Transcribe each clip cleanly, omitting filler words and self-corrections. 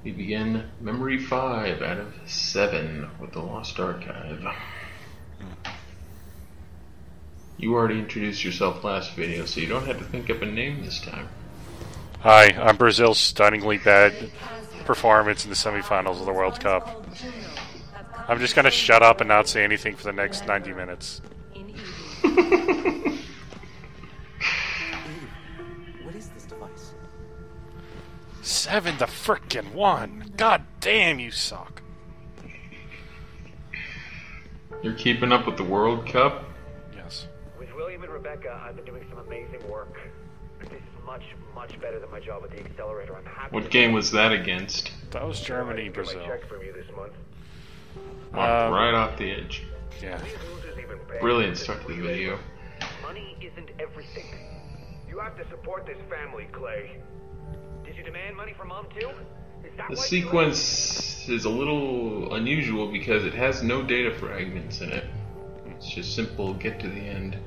We begin Memory 5 out of 7 with the Lost Archive. You already introduced yourself last video, so you don't have to think up a name this time. Hi, I'm Brazil's stunningly bad performance in the semifinals of the World Cup. I'm just gonna shut up and not say anything for the next 90 minutes. What is this device? 7 to frickin' 1. God damn, you suck. You're keeping up with the World Cup? Yes. With William and Rebecca, I've been doing some amazing work. This is much, much better than my job at the accelerator. I'm happy. What game was that against? That was Germany, Get Brazil. my check from you this month. Right off the edge. Yeah. These losers even pay. Brilliant start to the video. Money isn't everything. You have to support this family, Clay. Did you demand money from Mom too? Is that The why sequence is a little unusual because it has no data fragments in it. It's just simple get to the end.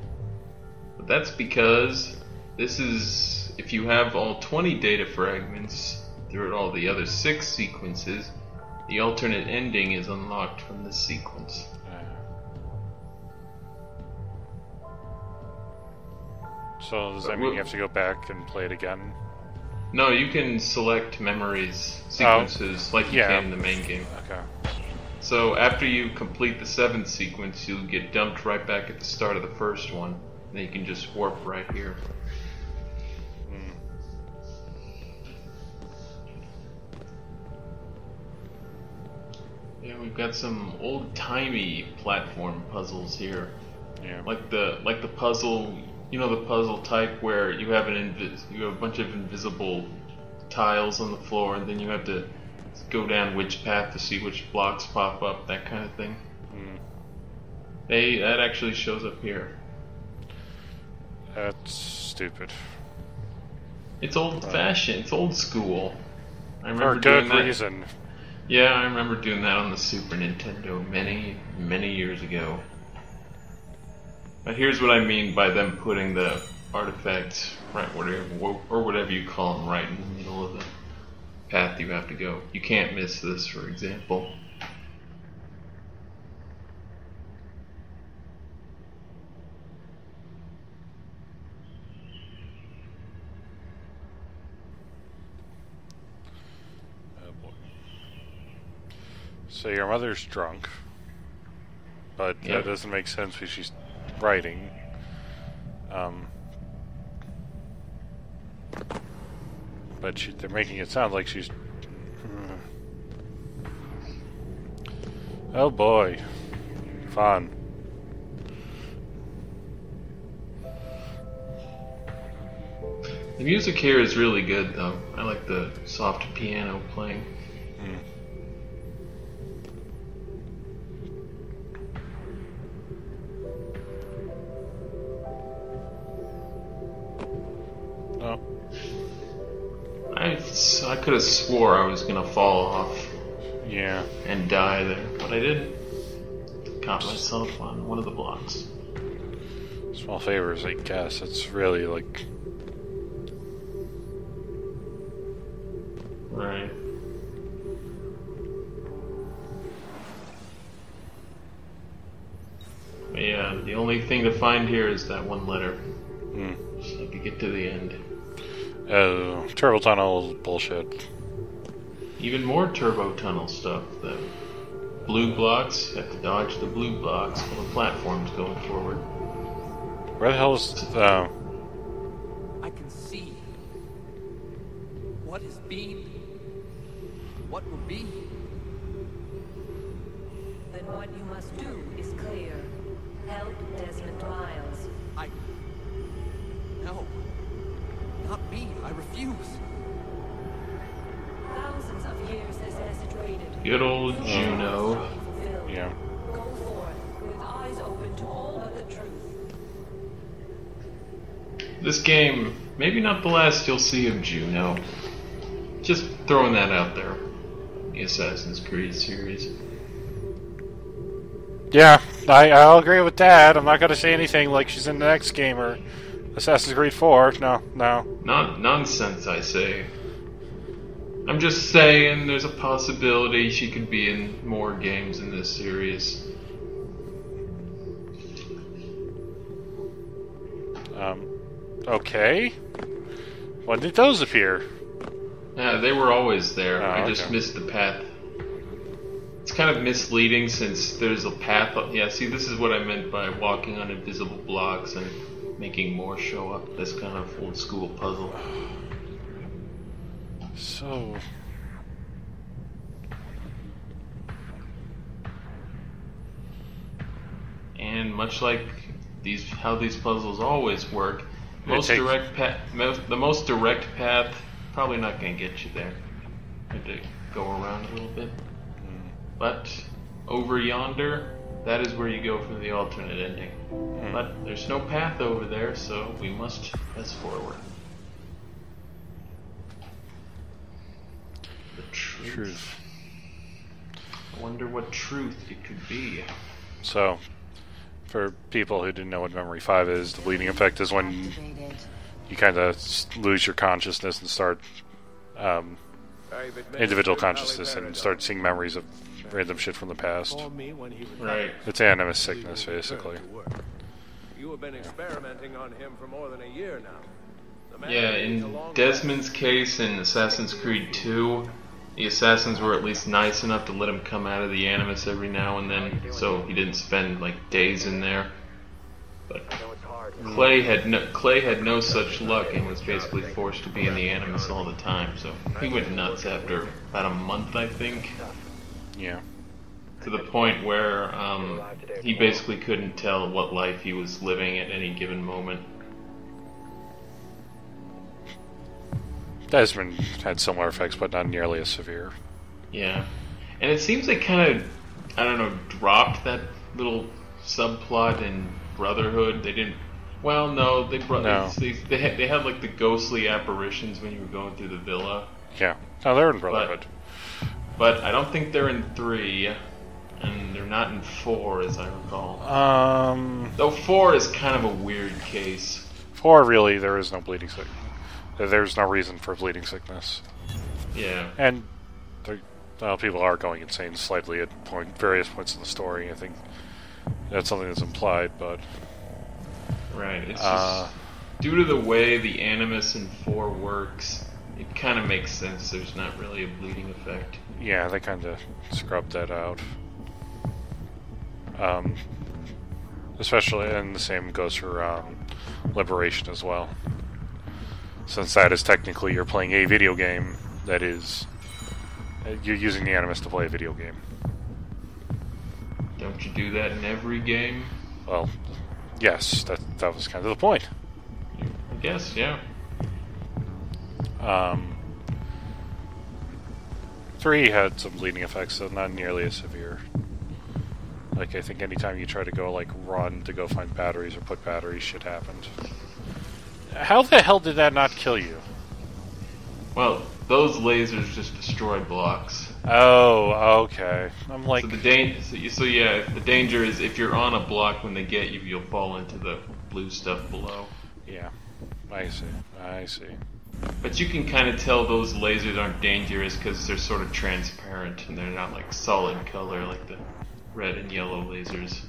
But that's because this is, if you have all 20 data fragments through all the other 6 sequences, the alternate ending is unlocked from this sequence. So does that mean you have to go back and play it again? No, you can select memories, sequences, like you can in the main game. Okay. So after you complete the 7th sequence, you'll get dumped right back at the start of the first one. And then you can just warp right here. Yeah, we've got some old-timey platform puzzles here. Yeah. Like the puzzle, you know, the puzzle type where you have you have a bunch of invisible tiles on the floor, and then you have to go down which path to see which blocks pop up, that kind of thing. That actually shows up here. That's stupid. It's old-fashioned. It's old school. I For remember a doing good that. reason. Yeah, I remember doing that on the Super Nintendo many, many years ago. But here's what I mean by them putting the artifacts right, whatever you call them, right in the middle of the path you have to go. You can't miss this, for example. Oh boy. So your mother's drunk, but Yep. that doesn't make sense because she's writing. But they're making it sound like she's... Oh boy. Fun. The music here is really good, though. I like the soft piano playing. Oh. I could have swore I was gonna fall off Yeah. and die there, but I didn't. Caught myself on one of the blocks. Small favors, I guess. It's really like... Right. But yeah, the only thing to find here is that one letter. Just have to get to the end. Turbo Tunnel bullshit. Even more turbo tunnel stuff. The blue blocks, have to dodge the blue blocks while the platform's going forward. Where the hell is... I can see what has been, what will be. Then what you must do is clear. Help Desmond Miles. No. Not me. I refuse. Thousands of years has desecrated. Good old Juno. Yeah. Go forth with eyes open to all but the truth. This game, maybe not the last you'll see of Juno. Just throwing that out there. The Assassin's Creed series. Yeah, I'll agree with that. I'm not going to say anything like she's in the next game or Assassin's Creed 4. No. Nonsense, I say. I'm just saying there's a possibility she could be in more games in this series. Okay. When did those appear? Yeah, they were always there. Oh, I just okay. missed the path. It's kind of misleading since there's a path. Yeah, see, this is what I meant by walking on invisible blocks and making more show up. This kind of old school puzzle. So... And much like how these puzzles always work, the most direct path probably not going to get you there. You have to go around a little bit. But over yonder, that is where you go for the alternate ending. But there's no path over there, so we must press forward. The truth. I wonder what truth it could be. So, for people who didn't know what Memory 5 is, the bleeding effect is when you kind of lose your consciousness and start individual consciousness and start seeing memories of random shit from the past. Right. It's animus sickness, basically. You have been experimenting on him for more than a year now. Yeah, in Desmond's case in Assassin's Creed 2, the assassins were at least nice enough to let him come out of the Animus every now and then, so he didn't spend like days in there. But Clay had no such luck and was basically forced to be in the Animus all the time, so he went nuts after about a month, I think. Yeah. To the point where he basically couldn't tell what life he was living at any given moment. Desmond had similar effects, but not nearly as severe. Yeah. And it seems they kind of, I don't know, dropped that little subplot in Brotherhood. They didn't... Well, no, they brought... No. They had like the ghostly apparitions when you were going through the villa. Yeah. No, they're in Brotherhood. But I don't think they're in 3, and they're not in 4, as I recall. Though 4 is kind of a weird case. 4, really, there is no bleeding sickness. There's no reason for bleeding sickness. Yeah. And people are going insane slightly at various points in the story. I think that's something that's implied, but... Right. It's just... Due to the way the Animus in 4 works, it kind of makes sense there's not really a bleeding effect. Yeah, they kind of scrubbed that out. Especially, and the same goes for Liberation as well. Since that is technically you're playing a video game, that is... You're using the Animus to play a video game. Don't you do that in every game? Well, yes, that was kind of the point. I guess, yeah. 3 had some bleeding effects, so not nearly as severe. Like, I think anytime you try to go, like, run to go find batteries or put batteries, shit happened. How the hell did that not kill you? Well, those lasers just destroy blocks. Oh, okay. I'm like... So the danger is if you're on a block when they get you, you'll fall into the blue stuff below. Yeah, I see. But you can kind of tell those lasers aren't dangerous because they're sort of transparent and they're not like solid color like the red and yellow lasers.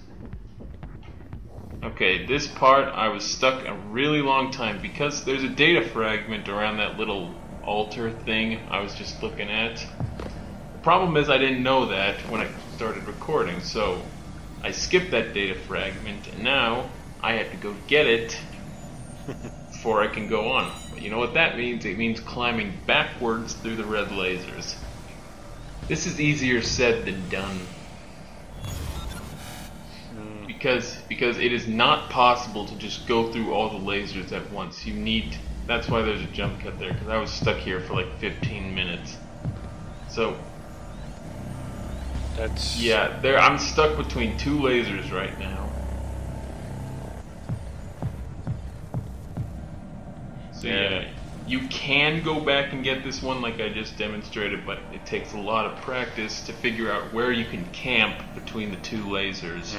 Okay, this part I was stuck a really long time because there's a data fragment around that little altar thing I was just looking at. The problem is I didn't know that when I started recording, so I skipped that data fragment and now I have to go get it before I can go on. But you know what that means? It means climbing backwards through the red lasers. This is easier said than done. Because it is not possible to just go through all the lasers at once. You need... That's why there's a jump cut there, because I was stuck here for like 15 minutes. So... That's... Yeah, I'm stuck between 2 lasers right now. So yeah, you can go back and get this one like I just demonstrated, but it takes a lot of practice to figure out where you can camp between the 2 lasers.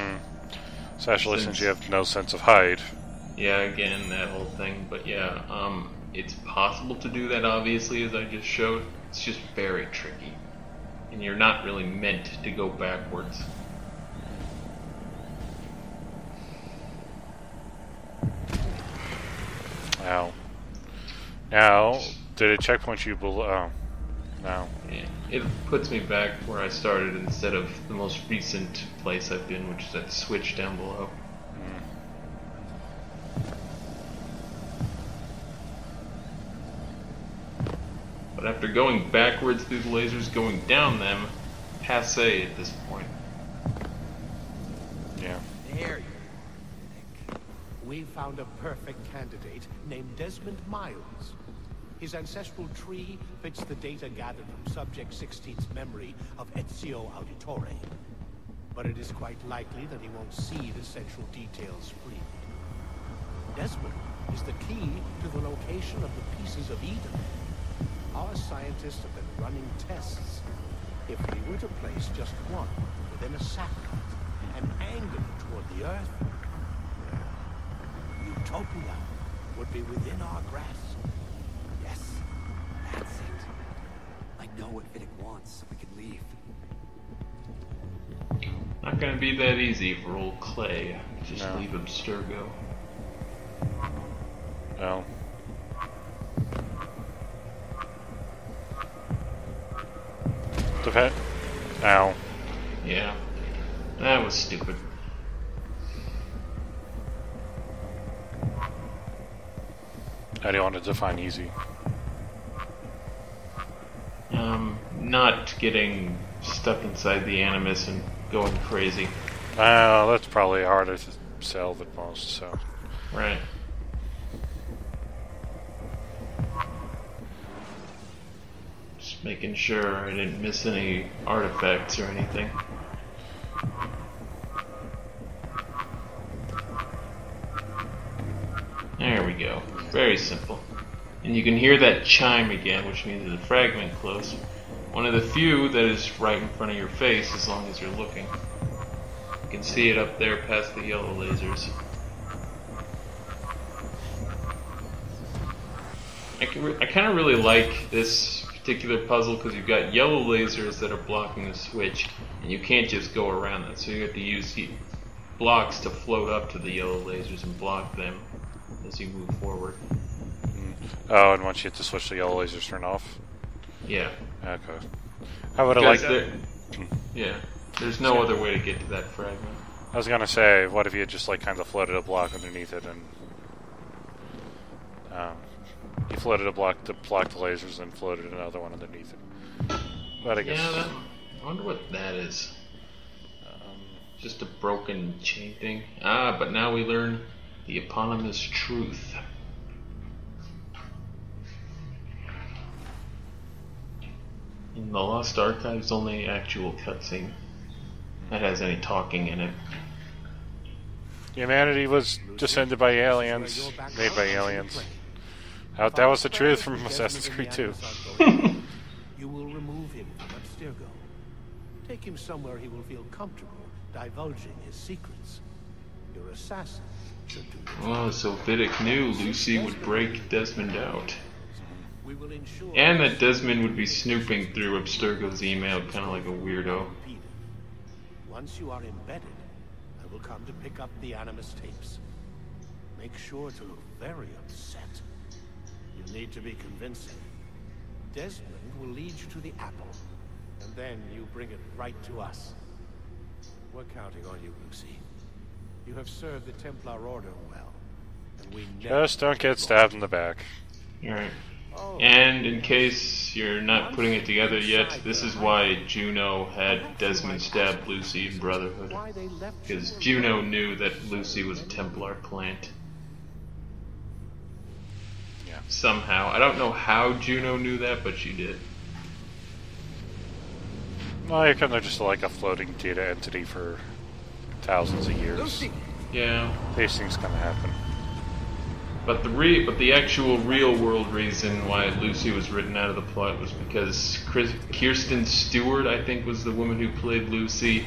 Especially since you have no sense of height. Yeah, again, that whole thing. But yeah, it's possible to do that, obviously, as I just showed. It's just very tricky. And you're not really meant to go backwards. Ow. Now, did it checkpoint you below? Oh. No. Yeah, it puts me back where I started instead of the most recent place I've been, which is that switch down below. But after going backwards through the lasers, going down them, passe at this point. Yeah. There you are. We found a perfect candidate named Desmond Miles. His ancestral tree fits the data gathered from Subject 16's memory of Ezio Auditore. But it is quite likely that he won't see the central details freed. Desmond is the key to the location of the pieces of Eden. Our scientists have been running tests. If we were to place just one within a satellite and angle it toward the Earth, Utopia would be within our grasp. Yes, that's it. I know what Vidic wants, so we can leave. Not gonna be that easy for old Clay. Just No. leave Abstergo. Well. Depend. Ow. Yeah, that was stupid. How do you want to define easy? Not getting stuck inside the Animus and going crazy. That's probably harder to sell than most, so. Right. Just making sure I didn't miss any artifacts or anything. There we go. Very simple. And you can hear that chime again, which means there's a fragment close. One of the few that is right in front of your face as long as you're looking. You can see it up there past the yellow lasers. I kind of really like this particular puzzle because you've got yellow lasers that are blocking the switch, and you can't just go around that, so you have to use the blocks to float up to the yellow lasers and block them as you move forward. Oh, and once you hit the switch, the yellow lasers turn off? Yeah. Okay. How would I like... Yeah. There's no other way to get to that fragment. I was gonna say, what if you had just like kind of floated a block underneath it and... you floated a block to block the lasers and floated another one underneath it. But I guess... Yeah, I wonder what that is. Just a broken chain thing. Ah, but now we learn the eponymous truth. In the Lost Archives, only actual cutscene that has any talking in it. Humanity was descended by aliens, made by aliens. That was the truth from Assassin's Creed 2. You will remove him from Abstergo. Take him somewhere he will feel comfortable divulging his secrets. Your assassin should do the Oh, so Vidic knew Lucy would break Desmond out. We will ensure And that Desmond would be snooping through Abstergo's email, kind of like a weirdo. Once you are embedded, I will come to pick up the Animus tapes. Make sure to look very upset. You need to be convincing. Desmond will lead you to the apple, and then you bring it right to us. We're counting on you, Lucy. You have served the Templar Order well, and we never... Just don't get stabbed in the back. Alright. Oh, And in case you're not putting it together yet, this is why Juno had Desmond stab Lucy in Brotherhood. why they left Because you Juno knew that Lucy was a Templar plant. Yeah. Somehow. I don't know how Juno knew that, but she did. Well, you're kind of just like a floating data entity for thousands of years. Lucy! Yeah. These things kind of happen. But the actual real world reason why Lucy was written out of the plot was because Kirsten Stewart, I think, was the woman who played Lucy.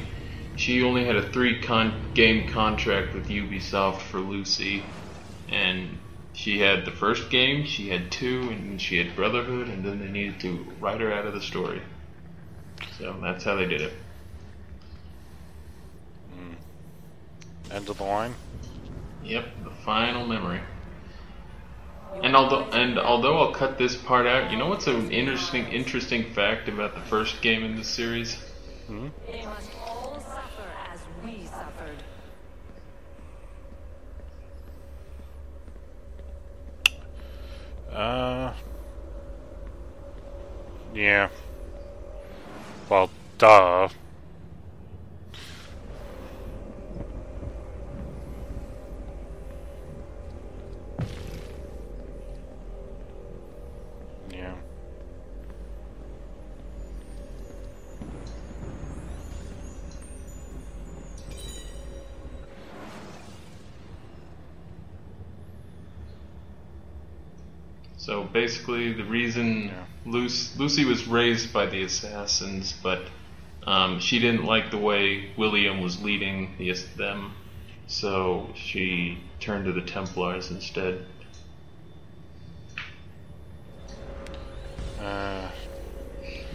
She only had a 3-game contract with Ubisoft for Lucy, and She had the first game, she had 2, and she had Brotherhood, and then they needed to write her out of the story. So that's how they did it. End of the line? Yep, the final memory. And although I'll cut this part out, you know what's an interesting fact about the first game in this series? They must all suffer as we suffered. Yeah. Well, duh. Yeah. So basically, the reason Lucy was raised by the assassins, but she didn't like the way William was leading them, so she turned to the Templars instead.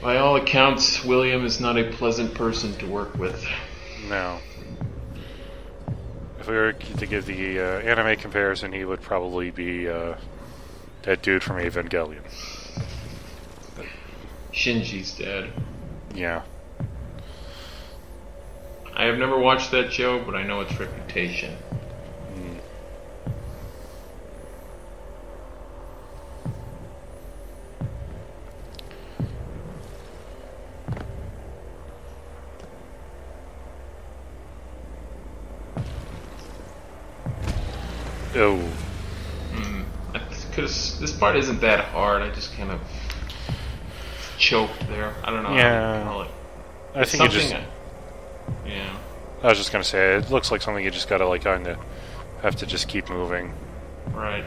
By all accounts, William is not a pleasant person to work with. No. If we were to give the anime comparison, he would probably be that dude from Evangelion. Shinji's dad. Yeah. I have never watched that show, but I know its reputation. Oh. Because this part isn't that hard, I just kind of choked there. I don't know how to call it. I think you just... Yeah. I was just gonna say, it looks like something you just gotta, like, kind of have to just keep moving. Right.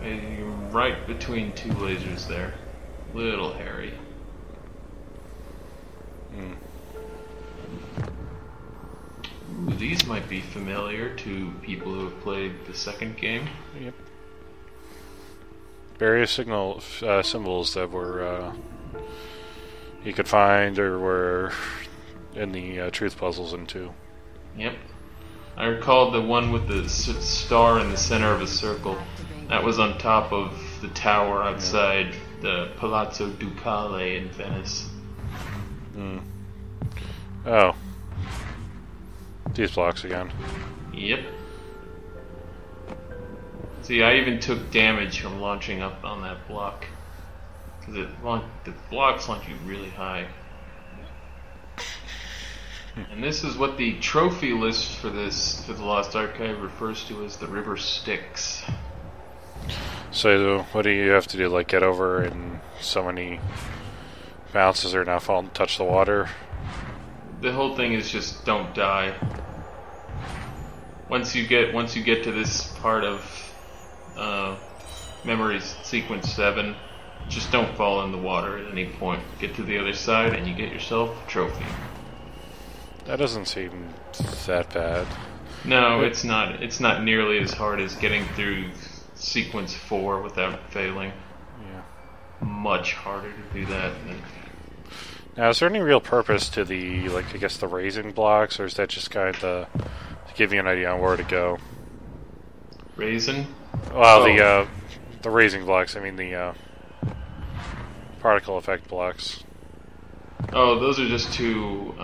You're right between 2 lasers there. Little hairy. Ooh, these might be familiar to people who have played the second game. Yep. Various symbols that were you could find or were in the truth puzzles in 2. Yep. I recall the one with the star in the center of a circle. That was on top of the tower outside the Palazzo Ducale in Venice. Oh. These blocks again. Yep. See, I even took damage from launching up on that block. Because the blocks launch you really high. And this is what the trophy list for the Lost Archive refers to as the River Styx. So what do you have to do? Like get over and so many bounces are now falling to touch the water? The whole thing is just don't die. Once you get to this part of memory sequence 7, just don't fall in the water at any point. Get to the other side and you get yourself a trophy. That doesn't seem that bad. No, it's not. It's not nearly as hard as getting through sequence 4 without failing. Yeah. Much harder to do that. Now, is there any real purpose to the, like, I guess the raising blocks, or is that just kind of to give you an idea on where to go? Raisin? Well, the raising blocks. I mean the particle effect blocks. Oh, those are just to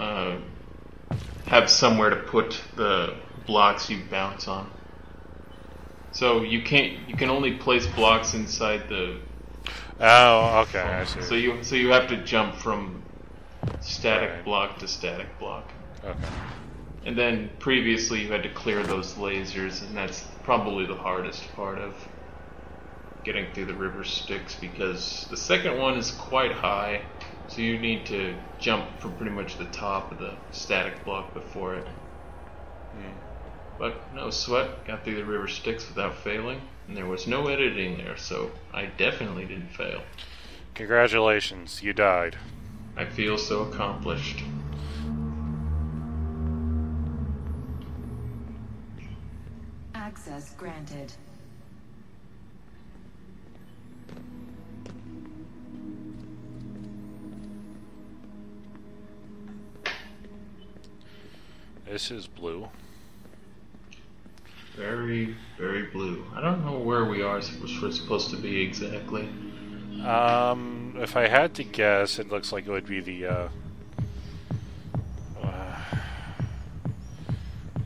have somewhere to put the blocks you bounce on. So you can only place blocks inside the. Oh, okay, I see. So you have to jump from static block to static block. Okay. And then previously you had to clear those lasers, and that's probably the hardest part of getting through the River Styx, because the second one is quite high, so you need to jump from pretty much the top of the static block before it. But no sweat, got through the River Styx without failing, and there was no editing there, so I definitely didn't fail. Congratulations, you died. I feel so accomplished. Access granted. This is blue. Very, very blue. I don't know where we are we're supposed to be exactly. If I had to guess, it looks like it would be the,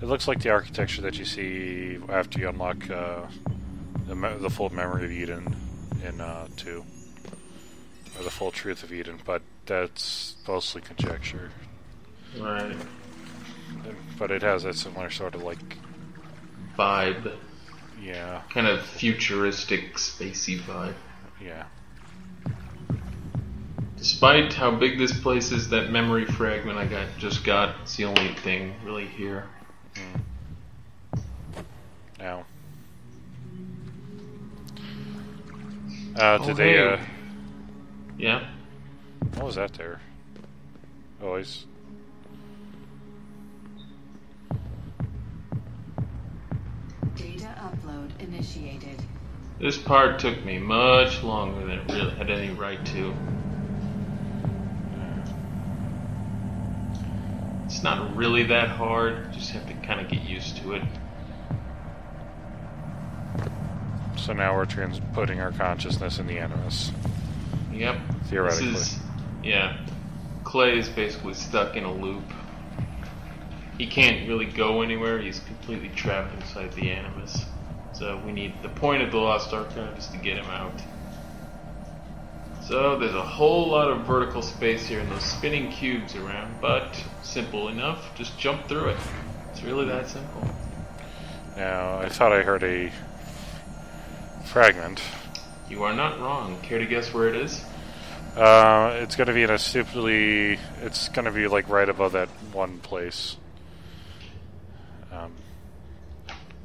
it looks like the architecture that you see after you unlock, the full memory of Eden in, 2. Or the full truth of Eden, but that's mostly conjecture. Right. But it has that similar sort of, like... Vibe. Yeah. Kind of futuristic, spacey vibe. Yeah. Despite how big this place is, that memory fragment I just got, it's the only thing really here. Now. Oh, Today, hey. Yeah? what was that there? Oh, he's... Data upload initiated. This part took me much longer than it really had any right to. It's not really that hard, just have to kind of get used to it. So now we're putting our consciousness in the Animus. Yep. Theoretically. Yeah. Clay is basically stuck in a loop. He can't really go anywhere, he's completely trapped inside the Animus. So we need, the point of the Lost Archive is to get him out. So there's a whole lot of vertical space here and those spinning cubes around, but simple enough, just jump through it. It's really that simple. Now, I thought I heard a fragment. You are not wrong. Care to guess where it is? It's gonna be in a stupidly... It's gonna be like right above that one place.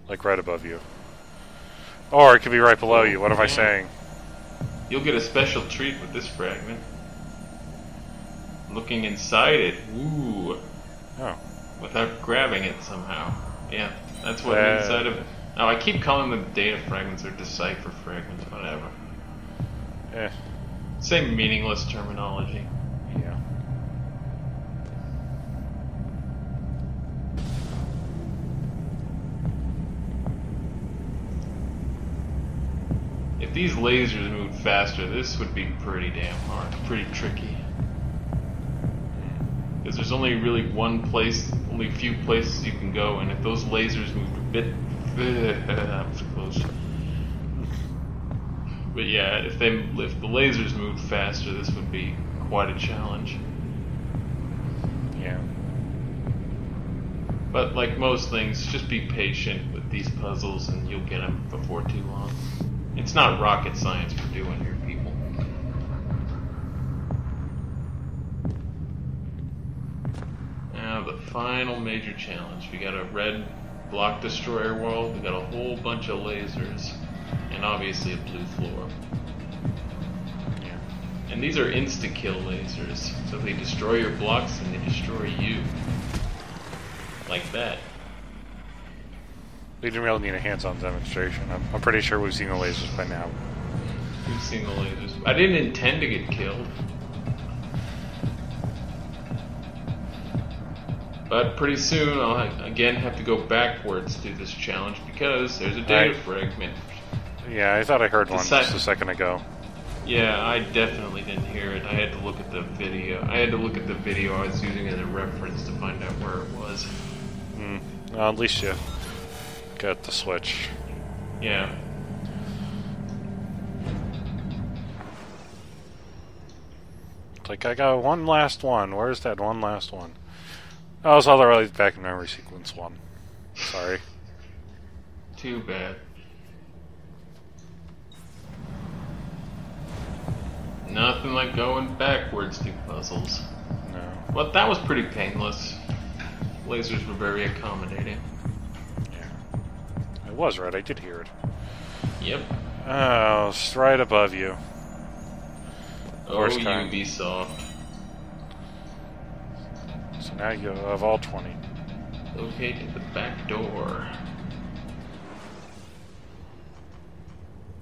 Like right above you. Or it could be right below you. What am I saying? You'll get a special treat with this fragment. Looking inside it, ooh, Oh. without grabbing it somehow. Yeah, that's what inside of it. Oh, I keep calling them data fragments or decipher fragments, whatever. Eh. Same meaningless terminology. Yeah. If these lasers moved faster, this would be pretty damn hard, pretty tricky. Because there's only really one place, only a few places you can go, and if those lasers moved a bit, that was close. But yeah, if the lasers moved faster, this would be quite a challenge. Yeah. But like most things, just be patient with these puzzles, and you'll get them before too long. It's not rocket science we're doing here, people. Now the final major challenge. We got a red block destroyer world, we got a whole bunch of lasers, and obviously a blue floor. Yeah. And these are insta-kill lasers, so they destroy your blocks and they destroy you. Like that. We didn't really need a hands-on demonstration. I'm pretty sure we've seen the lasers by now. We've seen the lasers. I didn't intend to get killed. But pretty soon I'll again have to go backwards through this challenge because there's a data fragment. Yeah, I thought I heard one just a second ago. Yeah, I definitely didn't hear it. I had to look at the video. I was using as a reference to find out where it was. Well, at least you got the switch. Yeah. It's like, I got one last one. Where's that one last one? Oh, it's all the way back in memory sequence 1. Sorry. Too bad. Nothing like going backwards through puzzles. No. Well, that was pretty painless. Lasers were very accommodating. Yeah. I was right, I did hear it. Yep. Oh, it's right above you. Oh, Worst kind. Ubisoft. So now you have all 20. Locate the back door.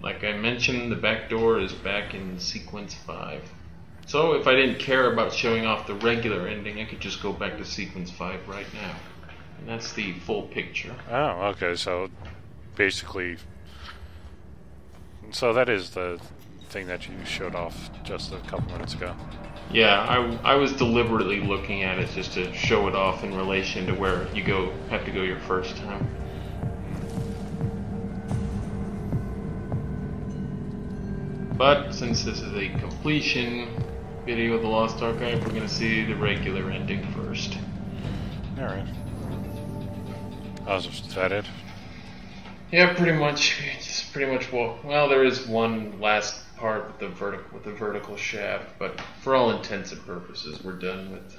Like I mentioned, the back door is back in sequence 5. So if I didn't care about showing off the regular ending, I could just go back to sequence 5 right now. And that's the full picture. Oh, okay, so basically... So that is the thing that you showed off just a couple minutes ago. Yeah, I was deliberately looking at it just to show it off in relation to where you have to go your first time. But since this is a completion video of the Lost Archive, we're going to see the regular ending first. Alright. Oh, is that it? Yeah, pretty much. Just pretty much. Well, there is one last part with the vertical shaft, but for all intents and purposes, we're done with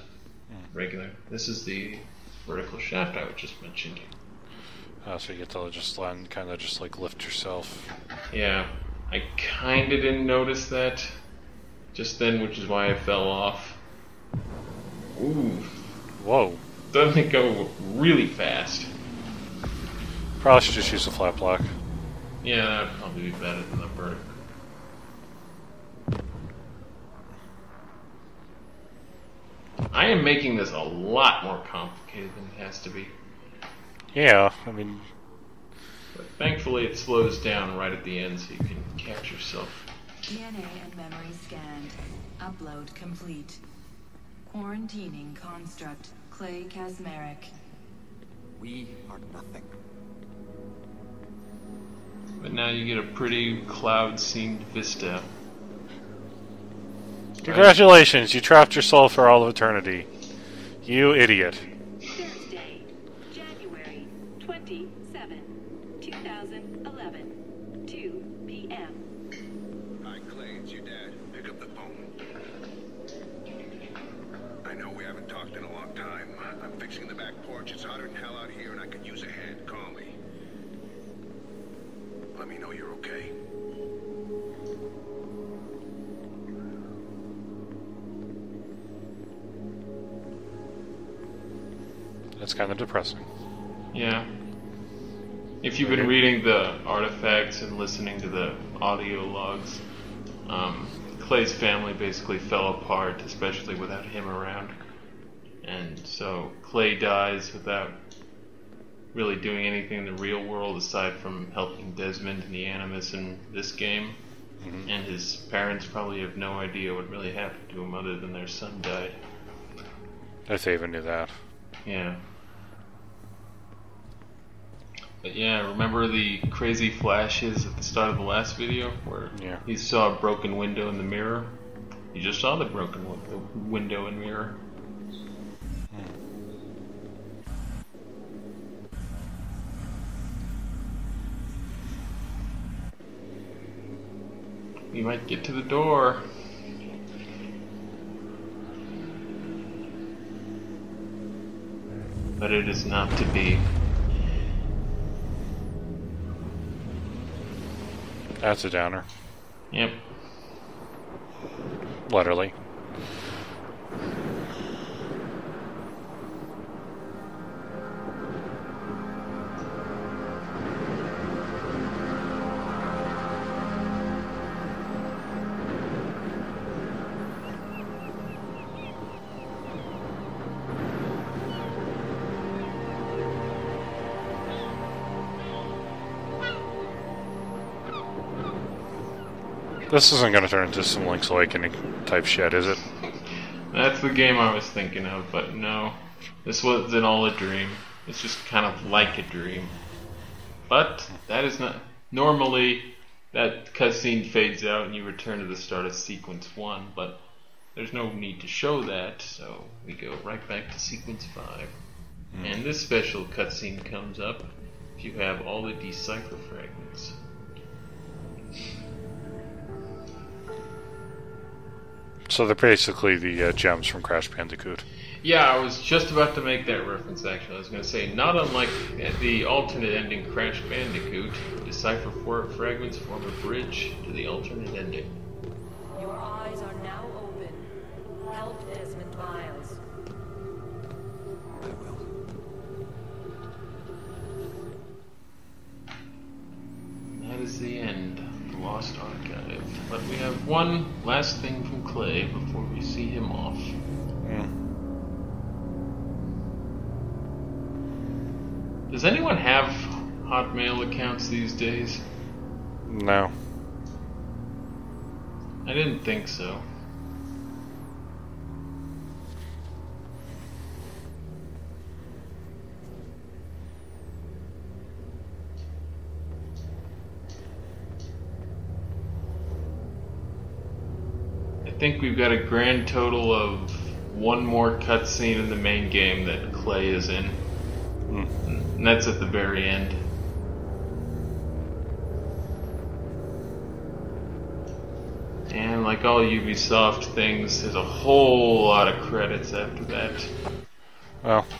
regular. This is the vertical shaft I just mentioned. So you get to just land, kind of just like lift yourself. Yeah, I kind of didn't notice that just then, which is why I fell off. Ooh. Whoa. Doesn't it go really fast? Probably should just use the flat block. Yeah, that would probably be better than the vertical. I am making this a lot more complicated than it has to be. Yeah, I mean... But thankfully it slows down right at the end so you can catch yourself. DNA and memory scanned. Upload complete. Quarantining construct. Clay Kasmeric. We are nothing. But now you get a pretty cloud-seamed vista. Congratulations, you trapped your soul for all of eternity. You idiot. Thursday, January 27, 2011, 2 p.m. Hi, Clay, it's your dad. Pick up the phone. I know we haven't talked in a long time. I'm fixing the back porch. It's hotter than hell out here, and I could use a hand. Call me. Let me know you're okay. That's kind of depressing. Yeah. If you've been reading the artifacts and listening to the audio logs, Clay's family basically fell apart, especially without him around. And so Clay dies without really doing anything in the real world aside from helping Desmond and the Animus in this game. Mm-hmm. And his parents probably have no idea what really happened to him other than their son died. If they even knew that. Yeah. But yeah, remember the crazy flashes at the start of the last video where he saw a broken window in the mirror? You just saw the broken window and mirror. You might get to the door. But it is not to be. That's a downer. Yep. Literally. This isn't going to turn into some Link's Awakening type shit, is it? That's the game I was thinking of, but no. This wasn't all a dream. It's just kind of like a dream. But that is not... Normally, that cutscene fades out and you return to the start of sequence 1, but there's no need to show that, so we go right back to sequence 5. And this special cutscene comes up if you have all the decipher fragments. So they're basically the gems from Crash Bandicoot. Yeah, I was just about to make that reference, actually. I was going to say, not unlike the alternate ending Crash Bandicoot, decipher fragments form a bridge to the alternate ending. Your eyes are now open. Help Desmond Miles. I will. That is the end of The one last thing from Clay before we see him off. Does anyone have Hotmail accounts these days? No. I didn't think so. I think we've got a grand total of one more cutscene in the main game that Clay is in. And that's at the very end. And like all Ubisoft things, there's a whole lot of credits after that. Well,